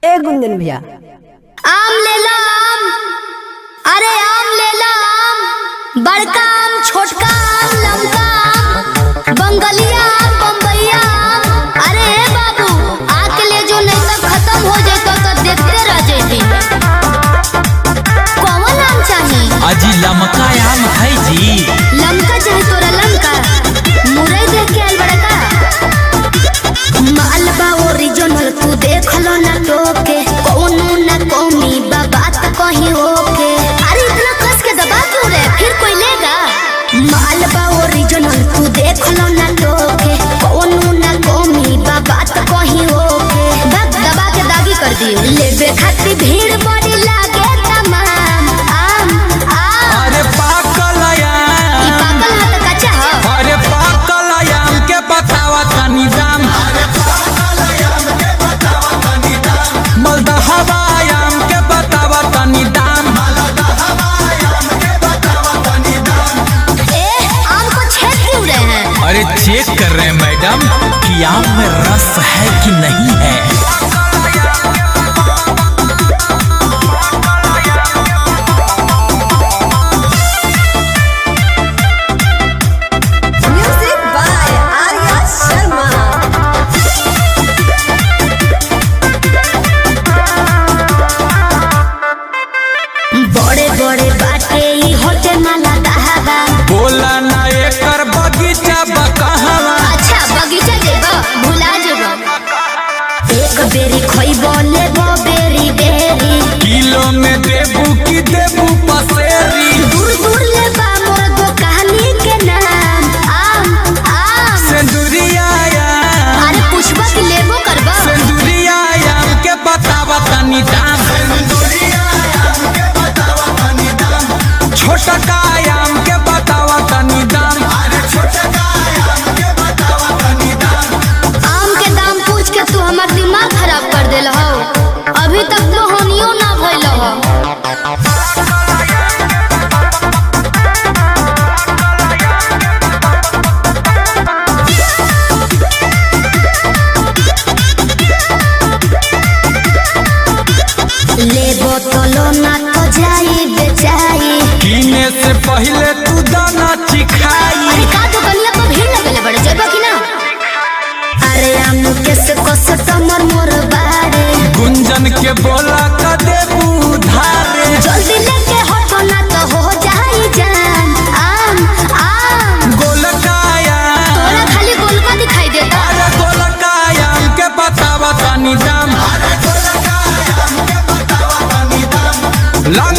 ए गुंजन भैया आम ले ला आम, अरे आम ले ला आम, बड़का आम, छोटका आम, लमका आम, बंगलिया आम, बम्बईया आम। अरे हे बाबू आके ले जो, नहीं तो खत्म हो जाए तो देखते रह जाती। कौन आम चाहिए? अजी लमका आम है जी। लमका चाहे तोरा लमका, मुरई देख के आल बड़का। मालबा ओरिजिनल तू देख लो ना टोके, कौनो ना कौमी बात कहीं होके। अरे इतना कस के दबा क्यों रे, फिर कोई लेगा? मालबा ओरिजिनल तू देख लो ना टोके, कौनो ना कौमी बात कहीं होके। दबा के दागी कर दियो, लेबे खातिर भीड़ बड़ी लागे तमाम। आम आम अरे पाकल आम, ई पाकल है त कच्चा है। अरे पाकल आम के बतावा तनी दाम। मलदहवा आम के बतावा तनी दाम। आम को छेद क्यों रहे हैं? अरे चेक कर रहे हैं मैडम कि आम में रस है कि नहीं है। Music by Arya Sharma. बड़े बड़े बाटे ई होते माला दहावा। बोला ना एकर बगीचा बकहवा। अच्छा बगीचा जेबा भुला जेबा, एक बेरी खइबो लेबो बेरी बेरी। किलो में देबू की देबू पसेरी। दूर दूर लेबा मोर दुकानी के नाम। आम आम सिंदूरिया आम, अरे पुष्पा की लेबो करबा। सिंदूरिया आम के बतावा तनी दाम। छोटका आम के बतावा तनी दाम। आम के दाम पूछ के तू हमार दिमाग खराब कर देल हो। अभी तक तो होनियो ना भइल हो। लेबो तो लो ना तो जाई बेचाई। कीने से पहले तू दाना चिखाई। अरे का तो गलिया पर भीड़ लगले बड़े जेबा की ना। अरे आम केस कोस कमर मोर बारे, गुंजन के बोला का देबू धारे। जल्दी लेके हटो ना तो हो जाई जान। आम आम गोलका आम, तोरा खाली गोलका दिखाई देता। अरे गोलका आम के बतावा तनी दाम। लंग